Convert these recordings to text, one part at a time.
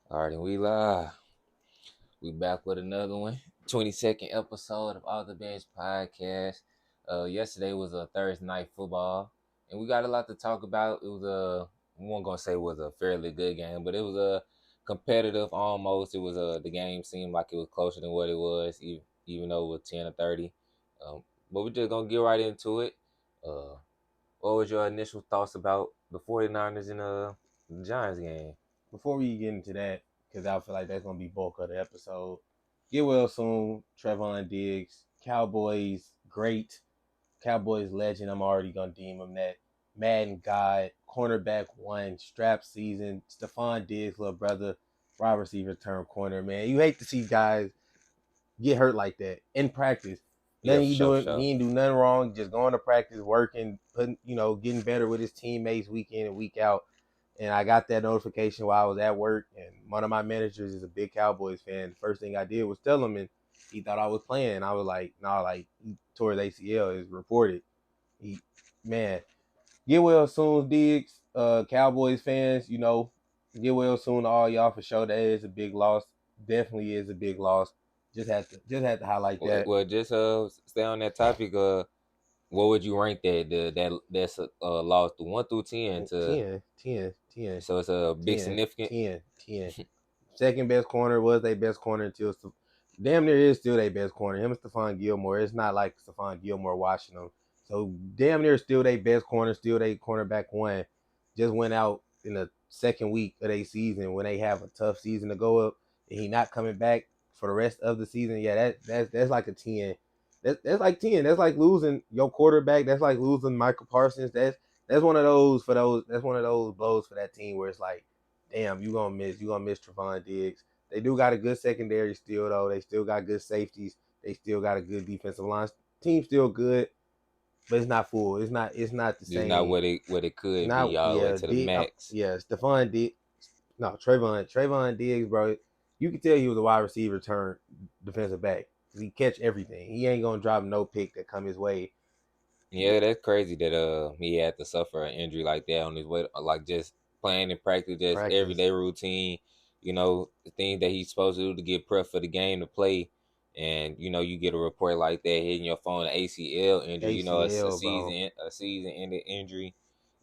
All right, and we live. We back with another one. 22nd episode of All the Bench Podcast. Yesterday was a Thursday night football, and we got a lot to talk about. It was we weren't gonna say it was a fairly good game, but it was a competitive almost. It was the game seemed like it was closer than what it was, even though it was 10-30. But we're just gonna get right into it. Uh, what was your initial thoughts about the 49ers and the Giants game? Before we get into that, because I feel like that's gonna be bulk of the episode. Get well soon, Trevon Diggs. Cowboys great. Cowboys legend. I'm already gonna deem him that. Madden God, cornerback one, strap season. Stephon Diggs, little brother, wide receiver turn corner. Man, you hate to see guys get hurt like that in practice. Yeah, Nothing for you sure, for doing, sure. he ain't do nothing wrong. Just going to practice, working, putting, getting better with his teammates week in and week out. And I got that notification while I was at work. And one of my managers is a big Cowboys fan. The first thing I did was tell him, and he thought I was playing. I was like, no, like he tore his ACL. Is reported. He, man, get well soon, Diggs. Cowboys fans, get well soon to all y'all for sure. That is a big loss. Definitely is a big loss. Just had to highlight that. Well, just stay on that topic. What would you rank that's lost to 1 through 10 to? 10, 10, 10, So it's a big 10, significant. 10, 10. Second best corner was their best corner until damn near is still their best corner. Him and Stephon Gilmore. It's not like Stephon Gilmore watching them. So damn near still their best corner, still their cornerback one. Just went out in the second week of their season when they have a tough season to go up, and he not coming back for the rest of the season. Yeah, that's like a 10. That's like 10. That's like losing your quarterback. That's like losing Michael Parsons. That's one of those for those. That's one of those blows for that team where it's like, damn, you gonna miss Trevon Diggs. They do got a good secondary still though. They still got good safeties. They still got a good defensive line. Team still good, but it's not full. It's not the Just not same. what it It's could be not all the way yeah, to the max. Stephon Diggs. No, Trevon Diggs, bro. You can tell he was a wide receiver turned defensive back. He catch everything. He ain't gonna drop no pick that come his way. Yeah, that's crazy that he had to suffer an injury like that on his way, like just playing in practice, just Practice. everyday routine. The things that he's supposed to do to get prep for the game to play, and you get a report like that hitting your phone, an ACL injury. A ACL, bro. season ended injury.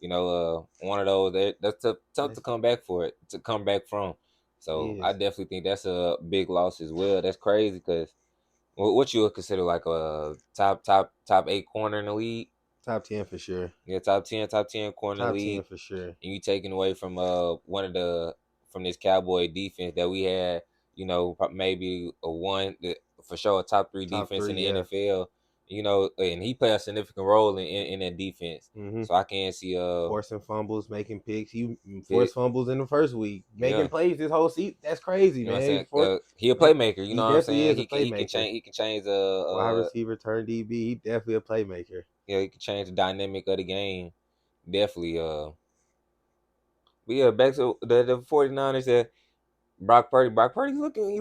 One of those that's tough to come back for it to come back from. So I Is definitely think that's a big loss as well. That's crazy because what you would consider like a top 8 corner in the league. top 10 for sure. Yeah, top 10 corner in the Top 10 league, for sure. and you taking away from one of the from this Cowboy defense that we had. Maybe a one for sure a top three Top defense in three, the yeah. NFL. And he played a significant role in that defense. Mm-hmm. So I can't see Forcing fumbles, making picks. He forced pick. fumbles in the first week, making Yeah, plays this whole season. That's crazy, you know what I'm man. saying. He a playmaker. You He know what I'm definitely saying. is a He can playmaker. change. He can change Wide receiver turned DB. He definitely a playmaker. he can change the dynamic of the game. Definitely. But yeah, back to the 49ers. Brock Purdy. Brock Purdy he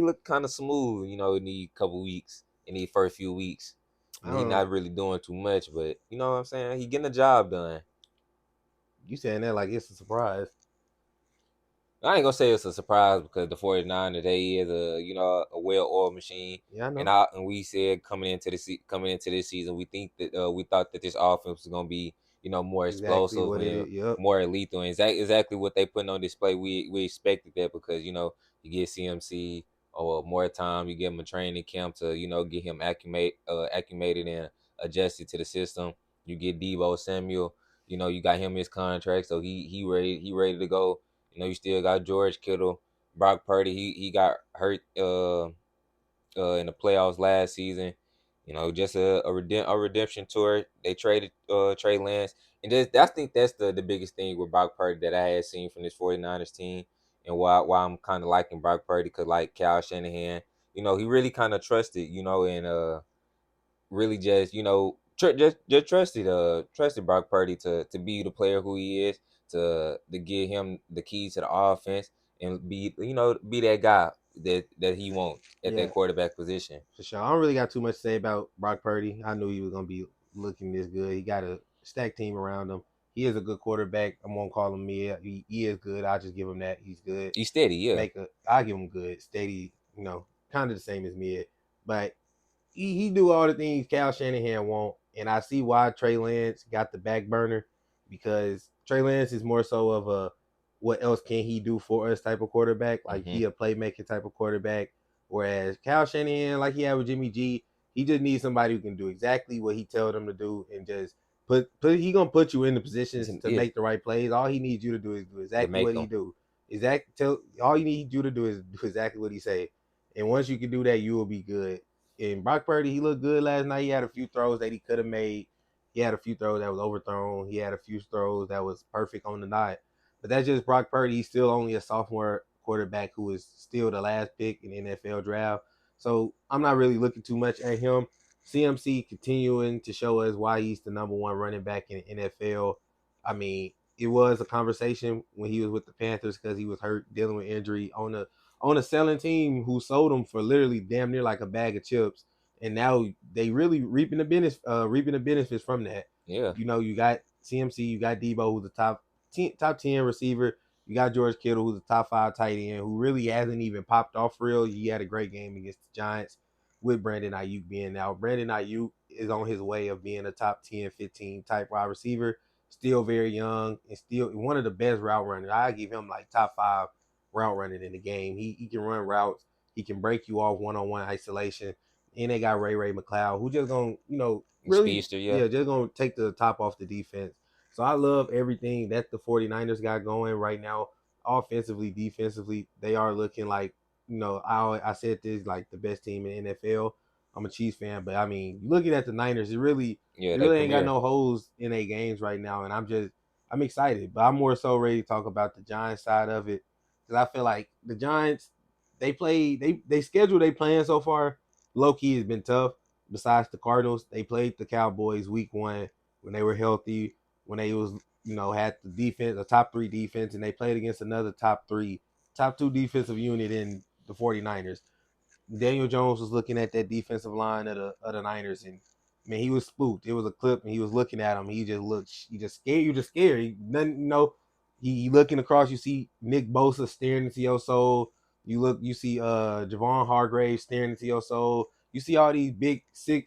look kind of smooth, in the couple weeks, in the first few weeks. I He don't know. not really doing too much, but you know what I'm saying? He getting the job done. You saying that like it's a surprise. I ain't gonna say it's a surprise because the 49ers, they is a well-oiled machine. Yeah, I know. And we said coming into this season, we thought that this offense was gonna be, more Exactly explosive what it and is. Yep. more lethal. And exactly what they putting on display. We expected that because you get CMC or more time, you give him a training camp to get him acclimated and adjusted to the system. You get Debo Samuel, you got him his contract, so he ready to go. You still got George Kittle, Brock Purdy. He got hurt in the playoffs last season. Just a redemption tour. They traded Trey Lance, and I think that's the biggest thing with Brock Purdy that I had seen from this 49ers team, and why I'm kind of liking Brock Purdy because like Kyle Shanahan, he really kind of trusted, and really just just trusted Brock Purdy to be the player who he is, to give him the keys to the offense and be that guy that he wants at that Yeah, quarterback position. for sure. I don't really got too much to say about Brock Purdy. I knew he was gonna be looking this good. He got a stacked team around him. He is a good quarterback. I'm gonna call him mid. He is good. I'll just give him that. He's good. He's steady, yeah. I'll give him good, steady. Kind of the same as mid, but he do all the things Cal Shanahan won't, and I see why Trey Lance got the back burner, because Trey Lance is more so of a what else can he do for us type of quarterback. Like Mm-hmm. he a playmaking type of quarterback, whereas Cal Shanahan, like he had with Jimmy G, he just needs somebody who can do exactly what he tells them to do and just put he gonna put you in the positions to Yeah, make the right plays. All he needs you to do is do to exactly make what he them. do. All you need you to do is do exactly what he say. And once you can do that, you will be good. And Brock Purdy, he looked good last night. He had a few throws that he could have made. He had a few throws that was overthrown. He had a few throws that was perfect on the dot. But that's just Brock Purdy. He's still only a sophomore quarterback who is still the last pick in the NFL draft. So I'm not really looking too much at him. CMC continuing to show us why he's the number one running back in the NFL. I mean, it was a conversation when he was with the Panthers because he was hurt, dealing with injury on a selling team who sold him for literally damn near like a bag of chips, and now they really reaping the benefits from that. Yeah. You got CMC, you got Debo, who's the top 10 receiver. You got George Kittle, who's the top 5 tight end, who really hasn't even popped off for real. He had a great game against the Giants with Brandon Ayuk being out. Brandon Ayuk is on his way of being a top 10, 15 type wide receiver. Still very young and still one of the best route runners. I give him like top 5 route running in the game. He can run routes. He can break you off one-on-one isolation. And they got Ray McLeod, who just gonna, really, Speedster, yeah. yeah, just gonna take the top off the defense. So I love everything that the 49ers got going right now, offensively, defensively. They are looking like, I said this, like the best team in the NFL. I'm a Chiefs fan, but I mean, looking at the Niners, Yeah, they they really ain't got premier. no holes in their games right now, and I'm excited, but I'm more so ready to talk about the Giants side of it, because I feel like the Giants, they schedule they playing so far, low key has been tough. Besides the Cardinals, they played the Cowboys week 1 when they were healthy, when they was had the defense, a top 3 defense, and they played against another top 2 defensive unit in the 49ers. Daniel Jones was looking at that defensive line of the Niners, and man, he was spooked. It was a clip, and he was looking at him. He just looked, he just scared. You just scared. He looking across. You see Nick Bosa staring into your soul. You see Javon Hargrave staring into your soul. You see all these big 6'4",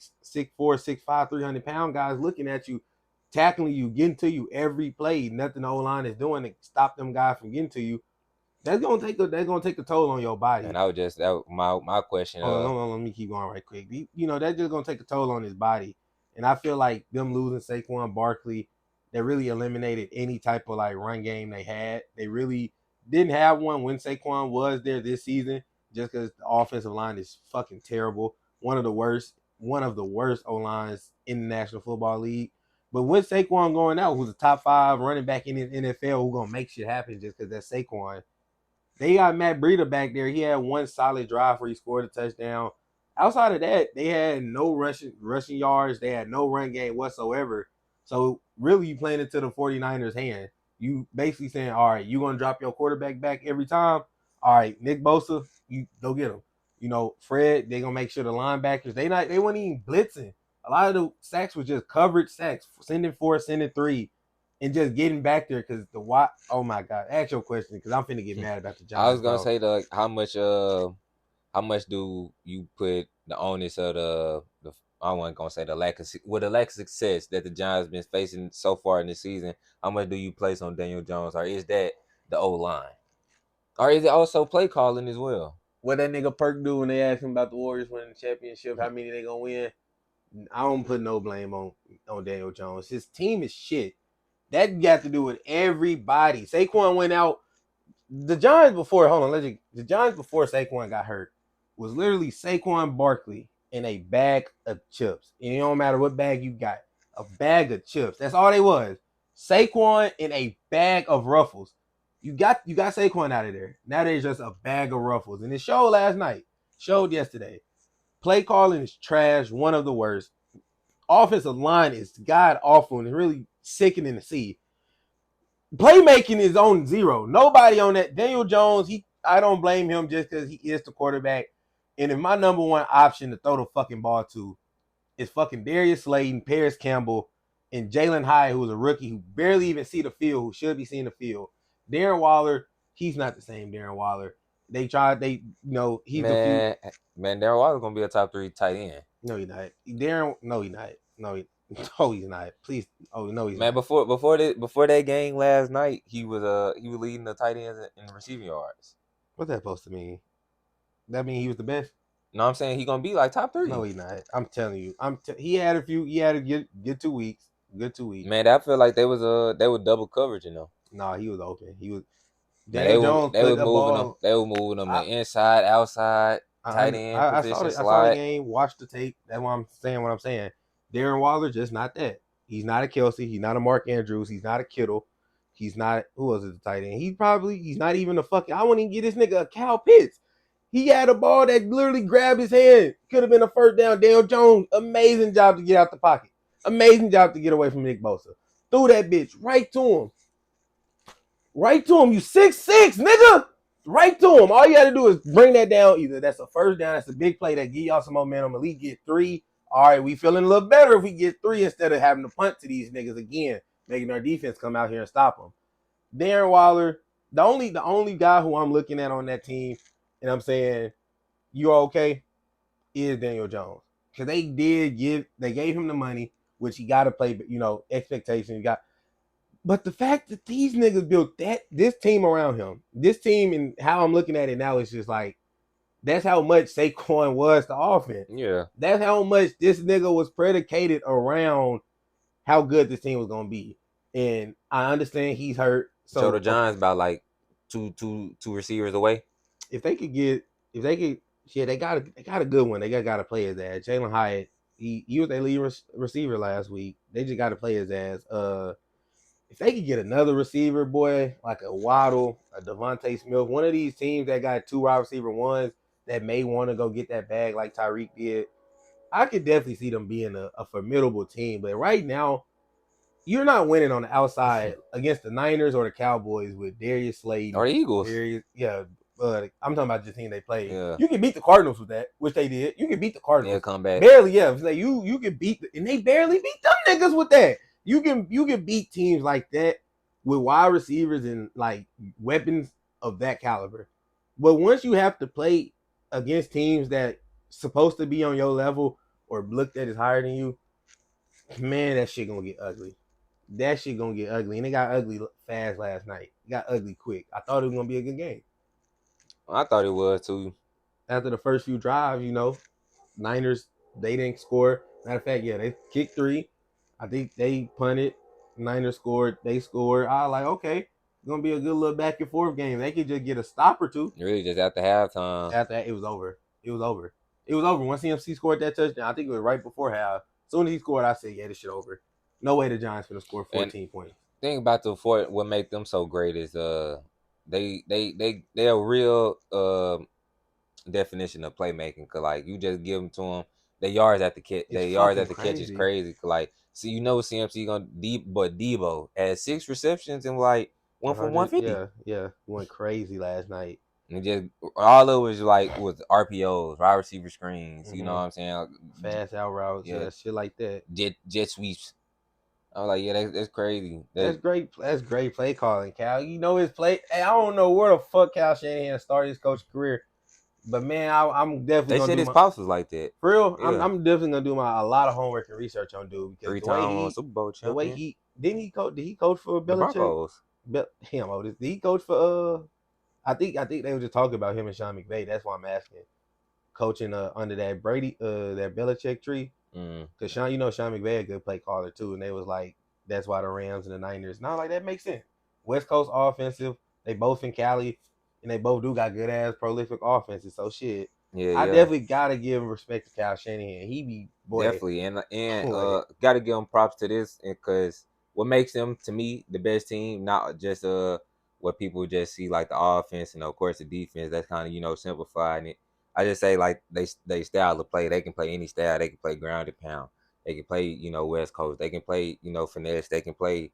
6'5", 300-pound guys looking at you, tackling you, getting to you every play. Nothing the O line is doing to stop them guys from getting to you. That's gonna take a toll on your And body. I was just that my question. Hold on, let me keep going right quick. That's just gonna take a toll on his body, and I feel like them losing Saquon Barkley, that really eliminated any type of like run game they had. They really didn't have one when Saquon was there this season, just because the offensive line is fucking terrible. One of the worst O lines in the National Football League. But with Saquon going out, who's a top 5 running back in the NFL, who gonna make shit happen just because that's Saquon, they got Matt Breida back there. He had one solid drive where he scored a touchdown. Outside of that, they had no rushing yards. They had no run game whatsoever. So really, you playing into the 49ers' hand. You basically saying, all right, you going to drop your quarterback back every time. All right, Nick Bosa, you go get him. Fred, they going to make sure the linebackers, they weren't even blitzing. A lot of the sacks was just coverage sacks, sending 4, sending 3, and just getting back there because the why. Oh my God, ask your question because I'm finna get mad about the I was Giants, gonna bro. say how much do you put the onus of the I wasn't gonna say the the lack of success that the Giants been facing so far in this season. How much do you place on Daniel Jones, or is that the O line, or is it also play calling as well? What that nigga Perk do when they ask him about the Warriors winning the championship, how many they gonna win? I don't put no blame on Daniel Jones. His team is shit. That got to do with everybody. Saquon went out. The Giants before, hold on, the Giants before Saquon got hurt was literally Saquon Barkley in a bag of chips. And it don't matter what bag you got, a bag of chips. That's all they was. Saquon in a bag of ruffles. You got Saquon out of there. Now there's just a bag of ruffles. And it showed last night. Showed yesterday. Play calling is trash, one of the worst. Offensive line is god awful and really sickening to see. Playmaking is on zero. Nobody on that. Daniel Jones, I don't blame him just because he is the quarterback. And if my number one option to throw the fucking ball to is fucking Darius Slayton, Paris Campbell, and Jalen Hyatt, who's a rookie who barely even see the field, who should be seeing the field. Darren Waller, he's not the same Darren Waller. They tried, he's a few. Man, Darren Waller gonna be a top 3 tight end. No, he's not. Darren, no, he's not. No, he's not. Please, oh no, he's Man, not. before that game last night, he was leading the tight ends in receiving yards. What's that supposed to mean? That mean he was the best? No, I'm saying he gonna be like top No, 3. he's not. I'm telling you. He had a few. He had a good 2 weeks. Good 2 weeks. Man, I feel like they were double coverage, you know. No, he was open. He was. Man, Daniel Jones they put was the moving them. ball. They were moving them I, to inside, outside, tight end I saw position, it. I saw the slide. game. Watched the tape. That's why I'm saying what I'm saying. Darren Waller just not that. He's not a Kelsey. He's not a Mark Andrews. He's not a Kittle. He's not who was it the tight end. He's not even a fucking. I wouldn't even get this nigga a Cal Pitts. He had a ball that literally grabbed his hand. Could have been a first down. Daniel Jones, amazing job to get out the pocket. Amazing job to get away from Nick Bosa. Threw that bitch right to him. Right to him. You 6'6", nigga. Right to him. All you got to do is bring that down. Either that's a first down, that's a big play that give y'all some momentum. At least get 3. All right, we feeling a little better if we get 3 instead of having to punt to these niggas again, making our defense come out here and stop them. Darren Waller, the only guy who I'm looking at on that team, and I'm saying, you okay, is Daniel Jones. Because they gave him the money, which he got to play, expectations. You got. But the fact that these niggas built this team around him, this team, and how I'm looking at it now is just like, that's how much Saquon was the offense. Yeah. That's how much this nigga was predicated around how good this team was gonna be. And I understand he's hurt. So the Giants about like two receivers away. If they could, yeah, they got a good one. They got to play his ass. Jalen Hyatt, he was their lead receiver last week. They just got to play his ass. If they could get another receiver, boy, like a Waddle, a Devontae Smith, one of these teams that got 2 wide receiver ones that may want to go get that bag like Tyreek did, I could definitely see them being a formidable team. But right now, you're not winning on the outside against the Niners or the Cowboys with Darius Slade or the Eagles. I'm talking about the team they played. Yeah. You can beat the Cardinals with that, which they did. You can beat the Cardinals. Yeah, come back. Barely, yeah. You can beat, and they barely beat them niggas with that. You can beat teams like that with wide receivers and like weapons of that caliber. But once you have to play against teams that supposed to be on your level or looked at as higher than you, man, that shit gonna get ugly. That shit gonna get ugly. And it got ugly fast last night. It got ugly quick. I thought it was gonna be a good game. I thought it was too. After the first few drives, Niners, they didn't score. Matter of fact, yeah, they kicked 3. I think they punted. Niners scored. They scored. I was like, okay, it's gonna be a good little back and forth game. They could just get a stop or two. Really, just after halftime. After that, it was over. It was over. Once CMC scored that touchdown, I think it was right before half. As soon as he scored, I said, yeah, this shit over. No way the Giants gonna score 14 points. Thing about what make them so great is they're a real definition of playmaking. Cause like you just give them to them, their yards at the catch, catch is crazy. Cause like CMC gonna but Debo had 6 receptions and like 1 for 150. Yeah, went crazy last night. And just all of it was like with RPOs, wide receiver screens. You know what I'm saying? Fast out routes, yeah, shit like that. Jet sweeps. I was like, yeah, that's crazy. That's great. That's great play calling, Cal. His play. Hey, I don't know where the fuck Cal Shanahan started his coaching career, but man, I'm definitely. They said his pops was like that. For real, yeah. I'm definitely gonna do a lot of homework and research on dude because 3-time Super Bowl champion. The way he didn't he coach? Did he coach for Belichick? The Broncos. Did he coach for? I think they were just talking about him and Sean McVay. That's why I'm asking. Coaching under that Brady that Belichick tree. Because Sean McVay a good play caller too, and they was like, that's why the Rams and the Niners. Now, like that makes sense. West Coast offensive, they both in Cali, and they both do got good ass prolific offenses. So shit, I definitely gotta give respect to Kyle Shanahan. He be definitely, and gotta give him props to this, because what makes them to me the best team, not just what people just see like the offense and of course the defense. That's kind of simplifying it. I just say like they style of play. They can play any style. They can play ground and pound. They can play West Coast. They can play finesse. They can play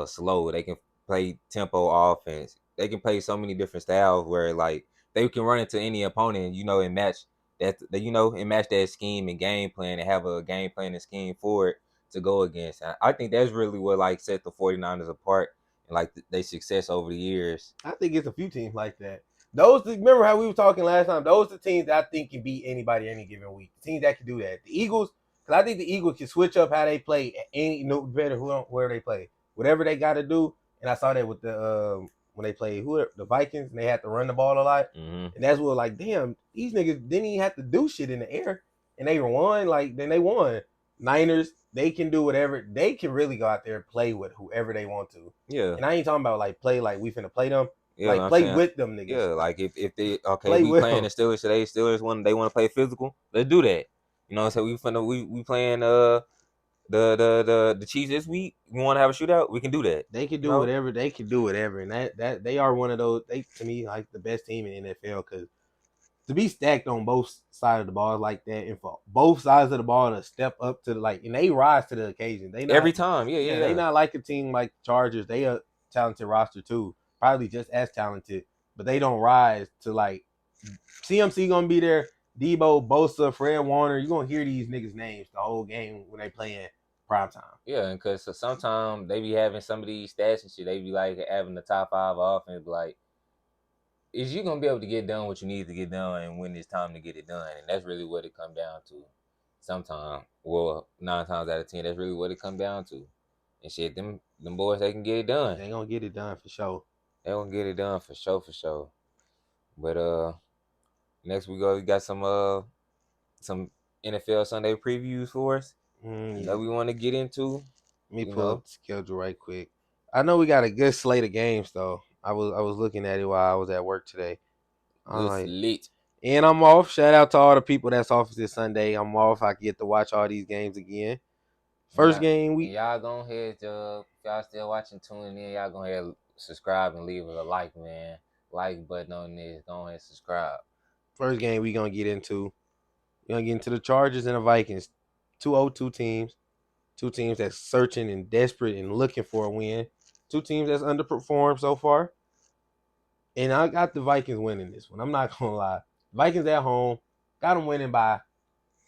slow. They can play tempo offense. They can play so many different styles where like they can run into any opponent, and match that scheme and game plan and have a game plan and scheme for it to go against. I think that's really what like set the 49ers apart and like they success over the years. I think it's a few teams like that. Remember how we were talking last time? Those are the teams that I think can beat anybody any given week. The teams that can do that. The Eagles, because I think the Eagles can switch up how they play any no better where they play. Whatever they got to do. And I saw that with the when they played the Vikings and they had to run the ball a lot. Mm-hmm. And that's what like, damn, these niggas didn't even have to do shit in the air. And they won, then they won. Niners, they can do whatever. They can really go out there and play with whoever they want to. Yeah. And I ain't talking about like play like we finna play them. Yeah, like play with them niggas. Yeah, like if they Play we with playing them. the Steelers today, Steelers when they want to play physical, let's do that. You know what I'm saying? We playing the Chiefs this week. We want to have a shootout, we can do that. They can do whatever. They can do whatever, and that they are one of those. They to me like the best team in the NFL because to be stacked on both sides of the ball like that, and for both sides of the ball to step up to and they rise to the occasion. They not, every time, yeah. They not like a team like the Chargers. They a talented roster too, probably just as talented, but they don't rise to like CMC gonna be there. Debo, Bosa, Fred Warner. You're gonna hear these niggas' names the whole game when they playing prime time. Yeah, and because sometimes they be having some of these stats and shit. They be like having the top 5 offense, like, is you gonna be able to get done what you need to get done and when it's time to get it done, and that's really what it come down to. Sometimes, well, 9 times out of 10, that's really what it come down to. And shit, them boys, they can get it done. They gonna get it done for sure. They gonna get it done for sure. But next we got some NFL Sunday previews for us that we want to get into. Let me pull up the schedule right quick. I know we got a good slate of games though. I was looking at it while I was at work today. Lit. And I'm off. Shout out to all the people that's off this Sunday. I'm off. I get to watch all these games again. First game we y'all go ahead, if y'all still watching, tuning in, y'all go ahead, subscribe and leave us a like, man. Like button on this. Go ahead and subscribe. First game we gonna get into. We're gonna get into the Chargers and the Vikings. 2-0-2 teams. 2 teams that's searching and desperate and looking for a win. 2 teams that's underperformed so far. And I got the Vikings winning this one. I'm not gonna lie. Vikings at home. Got them winning by.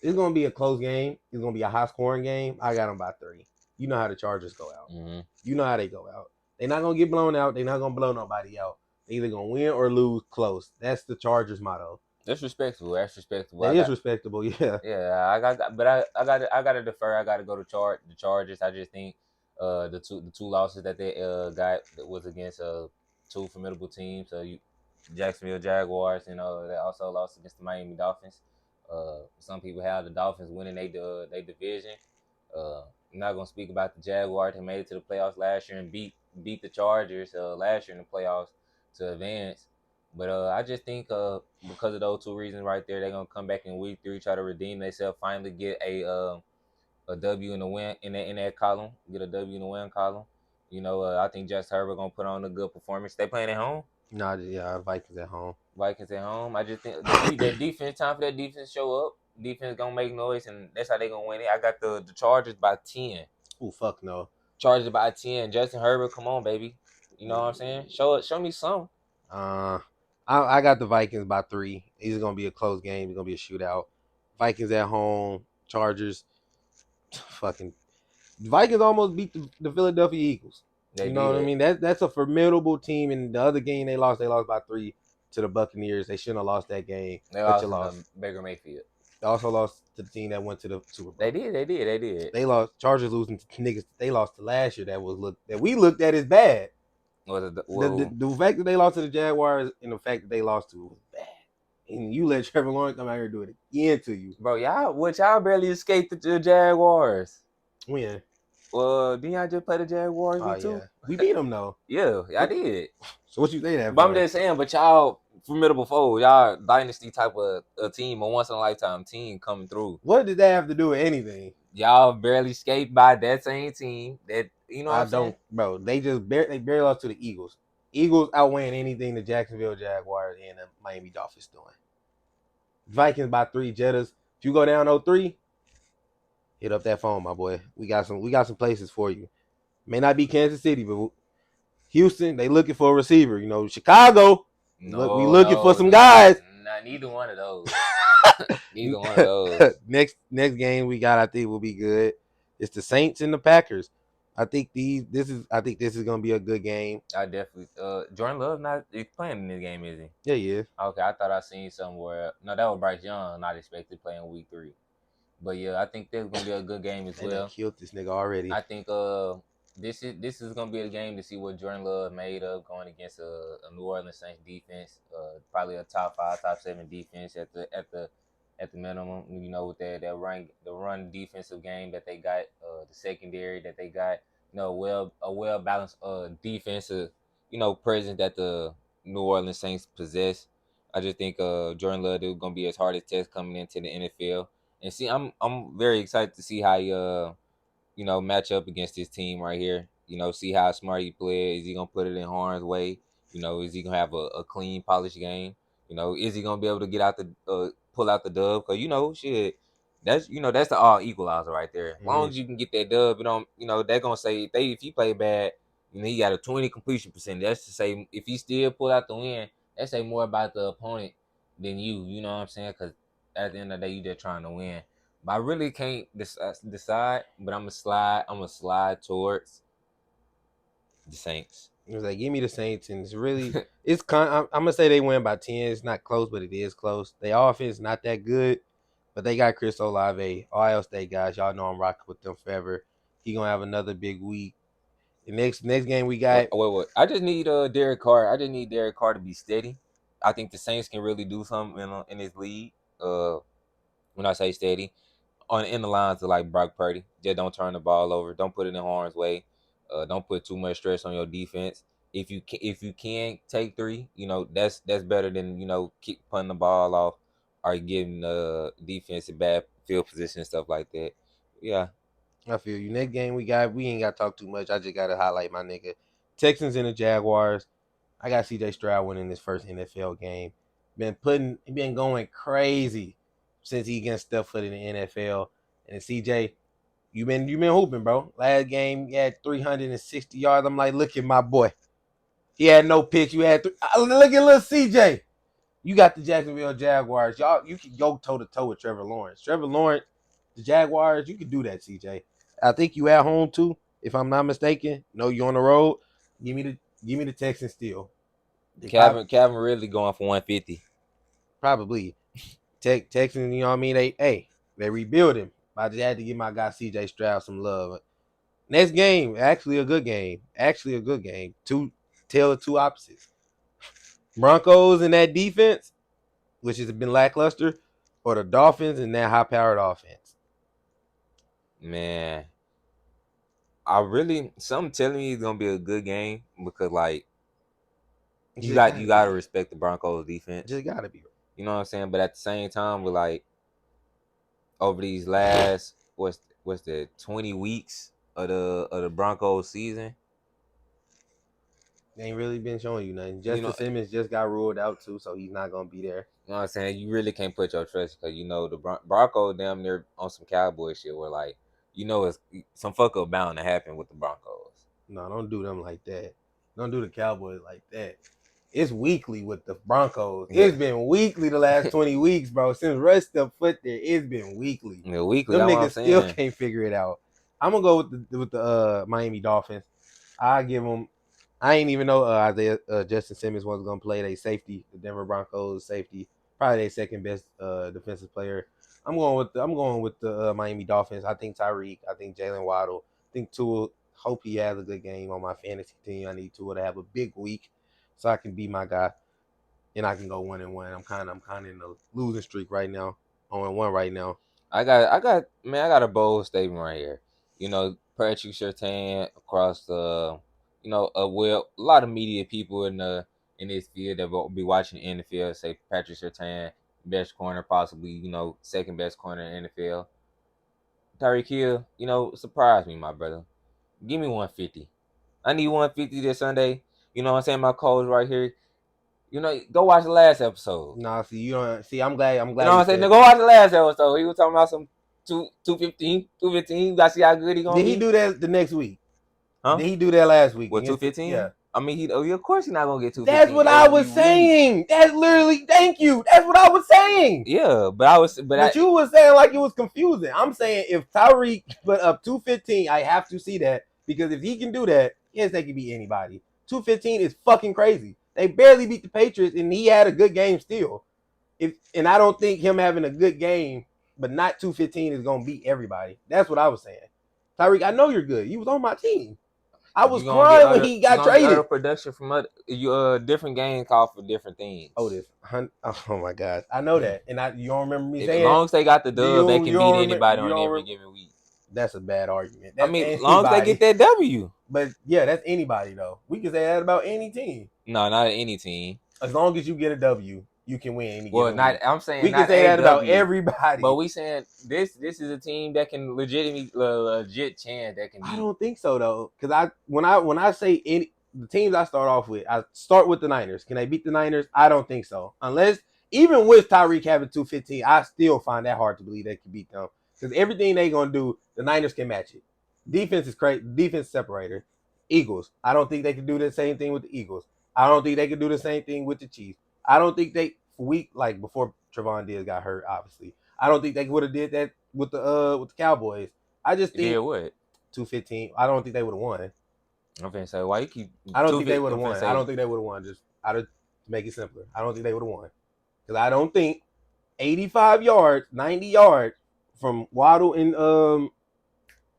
It's gonna be a close game. It's gonna be a high scoring game. I got them by 3. You know how the Chargers go out. Mm-hmm. You know how they go out. They're not gonna get blown out. They're not gonna blow nobody out. They're either gonna win or lose close. That's the Chargers motto. That's respectable. That is respectable. Yeah. Yeah, I got to defer. I got to go to the Chargers. I just think the two losses that they got that was against 2 formidable teams. Jacksonville Jaguars, they also lost against the Miami Dolphins. Some people have the Dolphins winning their division. I'm not gonna speak about the Jaguars. They made it to the playoffs last year and beat the Chargers last year in the playoffs to advance. But I just think because of those 2 reasons right there, they're gonna come back in week 3, try to redeem themselves, finally get a W in the win in that column, get a W in the win column. I think Justin Herbert gonna put on a good performance. They playing at home. Vikings at home. I just think that defense, time for that defense to show up. Defense gonna make noise, and that's how they gonna win it. I got the Chargers by 10. Oh fuck no. Chargers by 10. Justin Herbert, come on, baby. You know what I'm saying? Show me some. I got the Vikings by 3. It's gonna be a close game. It's gonna be a shootout. Vikings at home. Chargers. Fucking Vikings almost beat the Philadelphia Eagles. You know what I mean? That's a formidable team. And the other game they lost by 3 to the Buccaneers. They shouldn't have lost that game. They lost to Baker Mayfield. They also lost to the team that went to the Super Bowl. They did. They lost. Chargers losing to niggas they lost to last year that we looked at as bad. The fact that they lost to the Jaguars and the fact that they lost to was bad. And you let Trevor Lawrence come out here and do it again to you. Bro, y'all barely escaped the Jaguars. When? Well, didn't y'all just play the Jaguars too? Yeah. We beat them though. Yeah, I did. So what you say that? But I'm just saying, but y'all formidable foes, y'all dynasty type of a team, a once in a lifetime team coming through. What did that have to do with anything? Y'all barely escaped by that same team. That what I'm saying? Bro. They barely lost to the Eagles. Eagles outweighing anything the Jacksonville Jaguars and the Miami Dolphins doing. Vikings by 3. Jettas. If you go down 0-3, hit up that phone, my boy. We got some places for you. May not be Kansas City, but Houston, they looking for a receiver. Chicago, we looking for some guys. Neither one of those. Neither one of those. Next game we got, I think, will be good. It's the Saints and the Packers. I think this is gonna be a good game. I definitely. Jordan Love not he's playing in this game, is he? Yeah, yeah. Okay, I thought I seen somewhere. No, that was Bryce Young, not expected playing week 3. But yeah, I think there's gonna be a good game as They done well. killed this nigga already. I think this is gonna be a game to see what Jordan Love made of going against a New Orleans Saints defense. Probably a top 5, top 7 defense at the minimum. You know, with the run defensive game that they got, the secondary that they got. You know, a well balanced defensive presence that the New Orleans Saints possess. I just think Jordan Love is gonna be his hardest test coming into the NFL. And see, I'm very excited to see how he match up against this team right here. See how smart he plays. Is he gonna put it in harm's way? Is he gonna have a clean, polished game? Is he gonna be able to get out the pull out the dub? Cause shit, that's the all equalizer right there. As long Mhm. as you can get that dub, they're gonna say if he play bad, he got a 20 completion percentage. That's to say if he still pull out the win, that say more about the opponent than you. You know what I'm saying? Cause at the end of the day, you just trying to win. But I really can't decide. But I'm gonna slide. I'm gonna slide towards the Saints. It was like, give me the Saints, and it's kind. I'm gonna say they win by 10. It's not close, but it is close. Their offense not that good, but they got Chris Olave. Ohio State guys, y'all know I'm rocking with them forever. He gonna have another big week. The next game we Wait, got, wait, wait. I just need Derek Carr. I just need Derek Carr to be steady. I think the Saints can really do something in this league. When I say steady, in the lines of like Brock Purdy, just don't turn the ball over. Don't put it in harm's way. Don't put too much stress on your defense. If you can take 3, that's better than keep punting the ball off or giving the defense a bad field position and stuff like that. Yeah, I feel you. Next game we got, we ain't got to talk too much. I just got to highlight my nigga. Texans and the Jaguars. I got C.J. Stroud winning his first NFL game. Been going crazy since he gets stuff foot in the NFL. And C.J., you been hooping, bro. Last game, he had 360 yards. I'm like, look at my boy. He had no pitch. You had look at little CJ. You got the Jacksonville Jaguars. Y'all, you can go toe to toe with Trevor Lawrence. Trevor Lawrence, the Jaguars, you can do that, CJ. I think you at home too, if I'm not mistaken. No, you on the road. Give me the Texans still. They Calvin really going for 150. probably Texans. You know what I mean? They rebuild him. I just had to give my guy CJ Stroud some love. Next game, actually a good game. Actually a good game. Two opposites. Broncos and that defense, which has been lackluster, or the Dolphins and that high-powered offense. Man, I really something telling me it's gonna be a good game because like you Just got gotta you got to be. respect the Broncos defense. Just gotta be. You know what I'm saying? But at the same time, we're like over these last what's the 20 weeks of the Broncos season. They ain't really been showing you nothing. You Justin know, Simmons just got ruled out too, so he's not gonna be there. you know what I'm saying? You really can't put your trust because the Broncos damn near on some Cowboy shit where like it's some fuck up bound to happen with the Broncos. No, don't do them like that. Don't do the Cowboys like that. It's weekly with the Broncos. Yeah, It's been weekly the last 20 weeks, bro. Since Russ stepped foot there, it's been weekly. yeah, weekly. Them That's what I'm niggas still saying. can't figure it out. I'm gonna go with the Miami Dolphins. I give them. I ain't even know Isaiah Justin Simmons was gonna play. They safety, the Denver Broncos safety, probably their second best defensive player. I'm going with the Miami Dolphins. I think Tyreek. I think Jalen Waddle. I think Tua. Hope he has a good game on my fantasy team. I need Tua to have a big week so I can be my guy and I can go 1-1. I'm kind of in a losing streak right now. 0-1 right now. I got a bold statement right here. Patrick Surtain across a lot of media people in this field that will be watching the NFL say Patrick Surtain best corner, possibly second best corner in the NFL. Tyreek Hill, surprise me, my brother. Give me 150. I need 150 this Sunday. You know what I'm saying? My coach right here. Go watch the last episode. Nah, see you don't see. I'm glad. I'm You know glad what you I'm saying? Now said. go watch the last episode. He was talking about some 215, 215. You got to see how good he gonna Did he be. do that the next week? Huh? Did he do that last week What, against the? 215? Yeah. I mean, of course he's not gonna get That's 215 what I every was week. saying. That's literally, thank you. That's what I was saying. Yeah, but But you was saying like it was confusing. I'm saying if Tyreek put up 215, I have to see that because if he can do that, yes, they can beat anybody. 215 is fucking crazy. They barely beat the Patriots, and he had a good game still. And I don't think him having a good game, but not 215 is gonna beat everybody. That's what I was saying. Tyreek, I know you're good. You was on my team. I was crying when he you're got gonna get other traded. production from other different games called for different Oh, things. this. Oh my gosh, I know that, and you don't remember me If as saying. long as they got the Do dub, they you can you beat don't remember? anybody You on don't every remember? given week. That's a bad argument. I That's mean, as long as they get anybody. that W. But yeah, that's anybody though. We can say that about any team. No, not any team. As long as you get a W, you can win any Well, given not week. I'm saying We can not say a that about W, but everybody. we saying this is a team that can legit chance that can I beat. don't think so though, because when I say any the teams I start off with, I start with the Niners. Can they beat the Niners? I don't think so. Unless even with Tyreek having 215, I still find that hard to believe they can beat them because everything they gonna do, the Niners can match it. Defense is crazy. Defense separator. Eagles. I don't think they can do the same thing with the Eagles. I don't think they can do the same thing with the Chiefs. I don't think they week like before Trevon Diggs got hurt. Obviously, I don't think they would have did that with the Cowboys. I just They did think what? 215. I don't think they would have won. I'm finna say why you keep I don't two think they fit. would I'm have finna won. I say don't think they would have won. Just out of to make it simpler, I don't think they would have won because I don't think 85 yards, 90 yards from Waddle and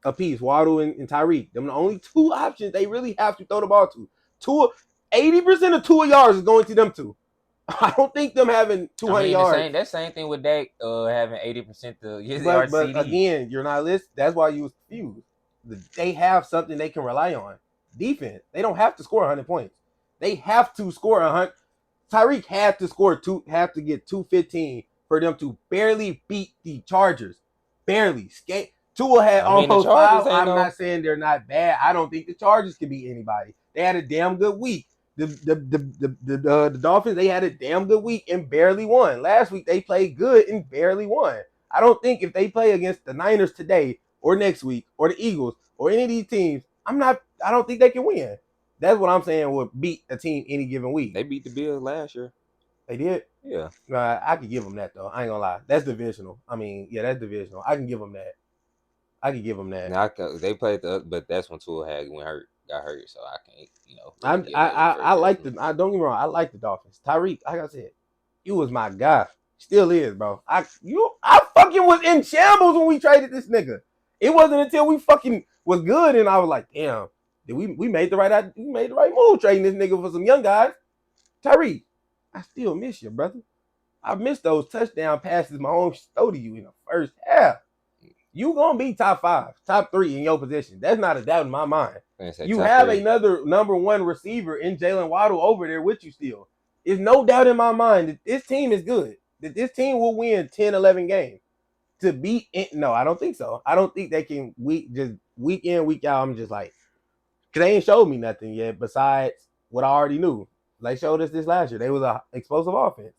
a piece, Waddle and Tyreek. Them the only two options they really have to throw the ball to. 80% of 2 yards is going to them two. I don't think them having I 200 mean the yards. same thing with Dak having 80% of his But RCD. again, you're not listening. That's why you was confused. They have something they can rely on. Defense. They don't have to score 100 points. They have to score 100. Tyreek had to score have to get 215 for them to barely beat the Chargers. Barely. Tua had I mean the almost Chargers five. ain't I'm no. not saying they're not bad. I don't think the Chargers can beat anybody. They had a damn good week. The Dolphins, they had a damn good week and barely won. Last week they played good and barely won. I don't think if they play against the Niners today or next week or the Eagles or any of these teams, I don't think they can win. That's what I'm saying would beat a team any given week. They beat the Bills last year. They did. Yeah. I could give them that though. I ain't gonna lie. That's divisional. I mean, yeah, that's divisional. I can give them that. I can give them that. Now they played but that's when Tua had got hurt, so I can't really I give I that any I, I further like judgment. the. I don't get me wrong. I like the Dolphins. Tyreek, like I said, you was my guy. Still is, bro. I fucking was in shambles when we traded this nigga. It wasn't until we fucking was good and I was like, damn, did we made the right move trading this nigga for some young guys. Tyreek, I still miss you, brother. I missed those touchdown passes Mahomes throw to you in the first half. You gonna be top 5, top 3 in your position. That's not a doubt in my mind. I'm gonna say You top have 3. another number 1 receiver in Jalen Waddle over there with you still. There's no doubt in my mind that this team is good. That this team will win 10, 11 games. To beat no, I don't think so. I don't think they can just week in, week out. I'm just like, cause they ain't showed me nothing yet besides what I already knew. They showed us this last year. They was a explosive offense.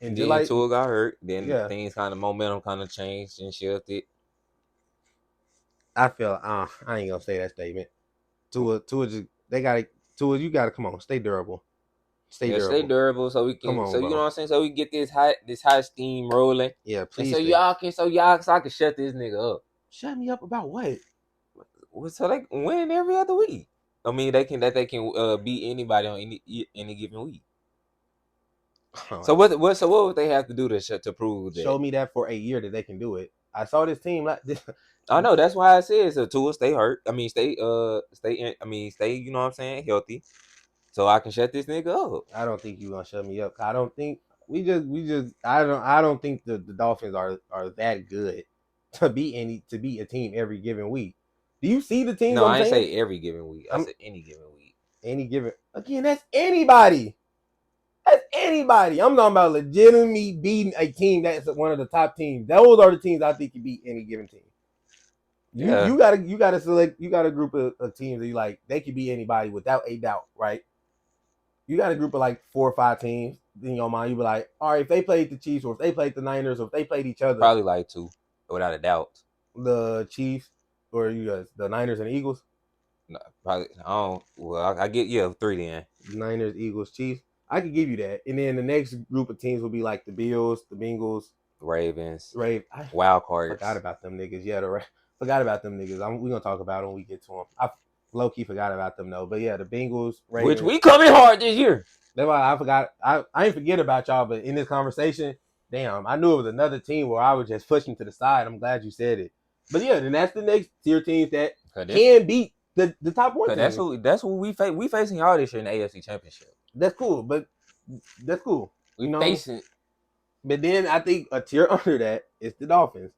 And just Then like, Tua got hurt. Then yeah, things kind of momentum kind of changed and shifted. I feel I ain't gonna say that statement. Tua just they gotta Tua, you gotta come on, stay durable. Stay Yeah, stay durable. durable so we Come can on, you know bro. what I'm saying, so we can get this hot steam rolling, Yeah, and please stay. so I can shut this nigga up. Shut me up about what? So they can win every other week. I mean they can beat anybody on any given week. So what would they have to do to prove that? Show me that for a year that they can do it. I saw this team like this. I know that's why I said so. Tua stay hurt. I mean stay you know what I'm saying, healthy, so I can shut this nigga up. I don't think you gonna shut me up. I don't think we just I don't think the Dolphins are that good to beat a team every given week. Do you see the teams No, I'm I ain't saying? say every given week. I I'm said any given week. any given again. That's anybody. That's anybody. I'm talking about legitimately beating a team that's one of the top teams. Those are the teams I think can beat any given team. You Yeah, you gotta select. You got a group of teams that you like. They could beat anybody without a doubt, right? You got a group of like 4 or 5 teams in your mind. You be like, all right, if they played the Chiefs or if they played the Niners or if they played each other, probably like 2, without a doubt. the Chiefs or you guys, the Niners and the Eagles. No, probably. I don't. Well, I get 3 then. Niners, Eagles, Chiefs. I could give you that. And then the next group of teams will be like the Bills, the Bengals, Ravens, Ravens. I wild forgot cards, about them niggas. Yeah, forgot about them niggas. We're gonna talk about them when we get to them. I low key forgot about them though. But yeah, the Bengals, which Ravens. we coming hard this year. That's why I forgot. I ain't forget about y'all, but in this conversation, damn, I knew it was another team where I was just pushing to the side. I'm glad you said it. But yeah, then that's the next tier teams that can beat the top one Cause team. that's who we face. We facing y'all this year in the AFC Championship. That's cool, but that's cool. We facing. But then I think a tier under that is the Dolphins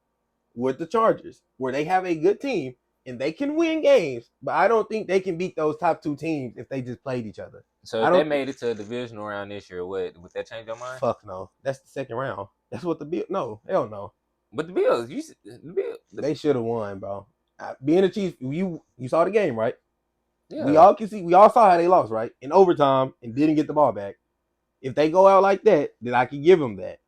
with the Chargers, where they have a good team and they can win games, but I don't think they can beat those top two teams if they just played each other. So if they made it to a divisional round this year, would that change your mind? Fuck no. That's the second round. That's what the Bills. No, hell no. But the Bills, the Bills, they should have won, bro. Being a Chiefs, you saw the game, right? Yeah. We all can see. We all saw how they lost, right? In overtime and didn't get the ball back. If they go out like that, then I can give them that.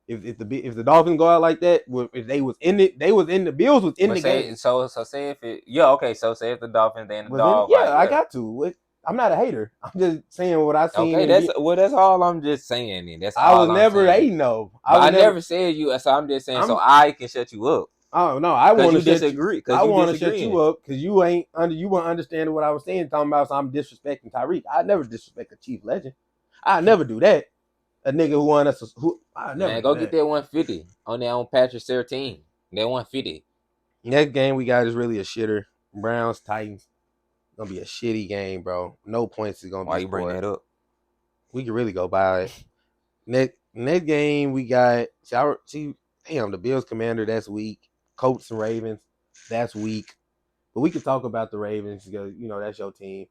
If the Dolphins go out like that, if they was in it, the Bills was in the game. So say if it, okay. So say if the Dolphins and the Dolphins, yeah, I got to. I'm not a hater. I'm just saying what I seen. Okay, that's all I'm just saying. Then that's I all was never hating though. I never said you. So I'm just saying so I can shut you up. Oh no, I want to disagree. I want to shut you up because you weren't understanding what I was saying. Talking about so I'm disrespecting Tyreek. I never disrespect a Chief legend. I never do that. A nigga who won us. I never. Man, go get that 150 on their own Patrick 13. That 150. Next game we got is really a shitter. Browns Titans. Gonna be a shitty game, bro. No points is gonna be. Why you bring that up? We can really go by it. Next game we got. See, damn, the Bills Commander. That's weak. Colts and Ravens. That's weak. But we can talk about the Ravens because that's your team.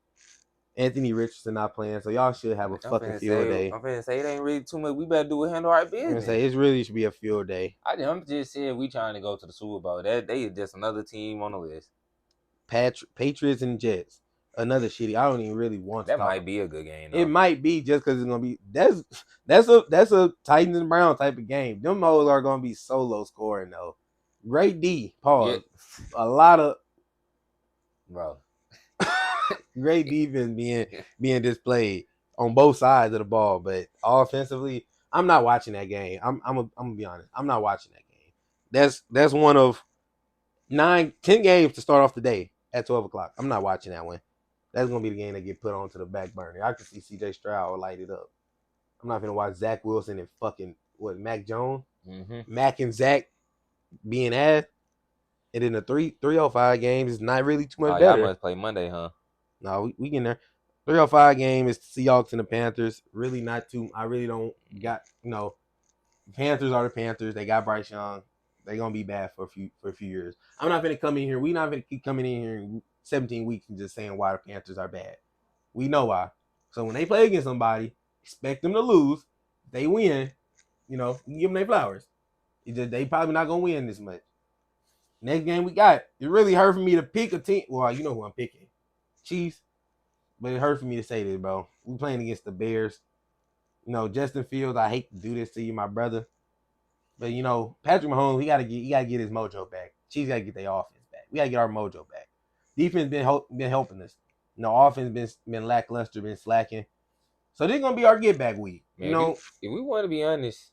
Anthony Richardson not playing, so y'all should have a fucking field day. I'm finna say it ain't really too much. We better do it, handle our business. I'm gonna say it really should be a field day. I'm just saying we trying to go to the Super Bowl. That they is just another team on the list. Patriots and Jets. Another shitty. I don't even really want that. That might be a good game. Though. It might be just because it's gonna be that's a Titans and Browns type of game. Them hoes are gonna be so low scoring though. Great D. Pause. Yeah. A lot of bro. Great defense being displayed on both sides of the ball, but offensively, I'm not watching that game. I'm gonna be honest. I'm not watching that game. That's one of 10 games to start off the day at 12 o'clock. I'm not watching that one. That's gonna be the game that get put onto the back burner. I can see CJ Stroud light it up. I'm not gonna watch Zach Wilson and fucking Mac Jones, Mac and Zach being ass. And then the 305 games is not really too much better. Y'all must play Monday, huh? No, we get there. 305 game is the Seahawks and the Panthers. Really not too. I really don't got the Panthers are the Panthers. They got Bryce Young. They're gonna be bad for a few years. I'm not gonna come in here. We're not gonna keep coming in here in 17 weeks and just saying why the Panthers are bad. We know why. So when they play against somebody, expect them to lose. They win, give them their flowers. They probably not gonna win this much. Next game we got. It really hurt for me to pick a team. Well, you know who I'm picking. Chiefs. But it hurt for me to say this, bro. We playing against the Bears. Justin Fields, I hate to do this to you, my brother. But Patrick Mahomes, he gotta get his mojo back. Chiefs gotta get their offense back. We gotta get our mojo back. Defense been helping us. Offense been lackluster, been slacking. So this is gonna be our get back week. Man, if we want to be honest,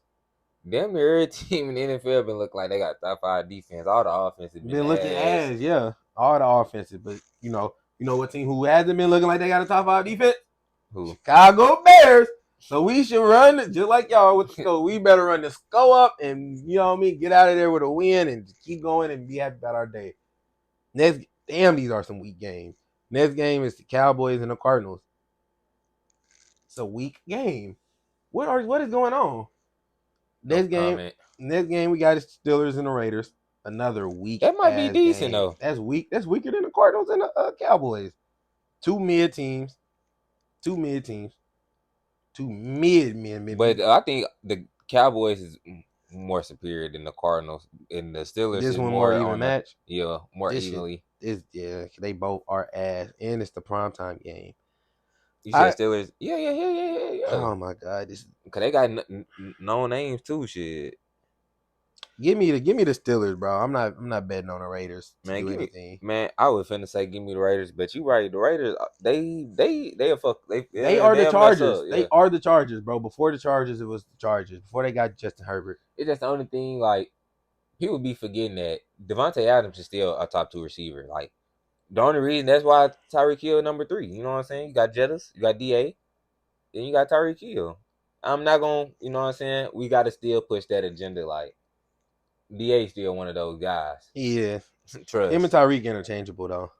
damn near every team in the NFL been looking like they got top 5 defense. All the offenses been looking ass, yeah. All the offenses, but you know what team who hasn't been looking like they got a top 5 defense? Who? Chicago Bears. So we should run just like y'all with the score. We better run the score up and get out of there with a win and just keep going and be happy about our day. These are some weak games. Next game is the Cowboys and the Cardinals. It's a weak game. What is going on? Next game we got the Steelers and the Raiders. Another weak. That might be decent game. though. That's weak. That's weaker than the Cardinals and the Cowboys. Two mid teams. But I think the Cowboys is more superior than the Cardinals, and the Steelers this is one more even match. More evenly. They both are ass, and it's the primetime game. You said Steelers? Yeah. Oh my god, because they got no names too. Shit. Give me the Steelers, bro. I'm not betting on the Raiders to Man, do give me, anything. man. I was finna say give me the Raiders, but you right. The Raiders, they a fuck. They are the They'll mess up. Chargers. Yeah, They are the Chargers, bro. Before the Chargers, it was the Chargers. Before they got Justin Herbert. it's just the only thing. Like people be forgetting that Devontae Adams is still a top 2 receiver. Like the only reason that's why Tyreek Hill number 3. You know what I'm saying? You got Jettis, you got Da, then you got Tyreek Hill. I'm not gonna, you know what I'm saying? We got to still push that agenda. Like Da still one of those guys. Yeah, him and Trust. Tyreek interchangeable though.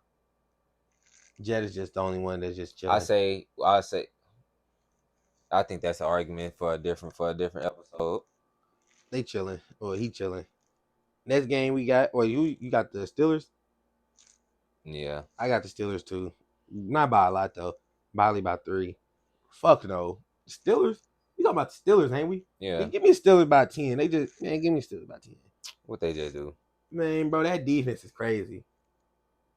Jet is just the only one that's just I chilling. say, I think that's an argument for a different episode. They chilling. Well, he chilling. Next game we got. Well, you got the Steelers. Yeah, I got the Steelers too. Not by a lot though. Probably by 3. Fuck no. Steelers. We talking about the Steelers, ain't we? yeah. Man, give me Steelers by 10. They just give me Steelers by 10. What they just do? Man, bro, that defense is crazy.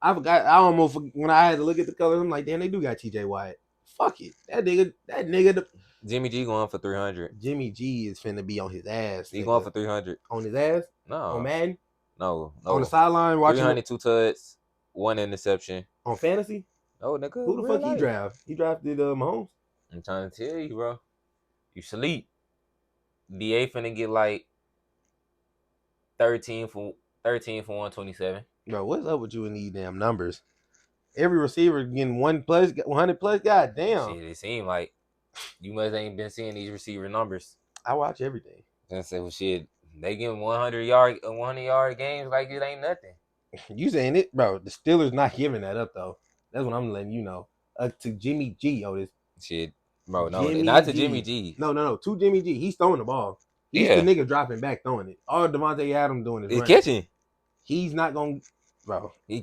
I forgot. I almost when I had to look at the colors, I'm like, damn, they do got T.J. Watt. Fuck it, that nigga, Jimmy G going for 300. Jimmy G is finna be on his ass. He Nigga. going for 300. On his ass. On No, Madden. no. On the sideline watching 300, 2 tuds, 1 interception. on fantasy. No, nigga. Who the real fuck he life. draft? He drafted Mahomes. I'm trying to tell you, bro. You sleep. Da finna get like 13 for 127. Bro, what's up with you and these damn numbers? Every receiver getting 100 plus. God damn. Shit, it seemed like you must ain't been seeing these receiver numbers. I watch everything. And say, well, shit, they getting 100 yard games like it ain't nothing. You saying it, bro? The Steelers not giving that up though. That's what I'm letting you know. To Jimmy G, Otis. Shit, bro, no, Jimmy not to G. Jimmy G. No. To Jimmy G. He's throwing the ball. He's Yeah. the nigga dropping back, throwing it. All Devontae Adams doing is He's running. catching. He's not gonna, bro. He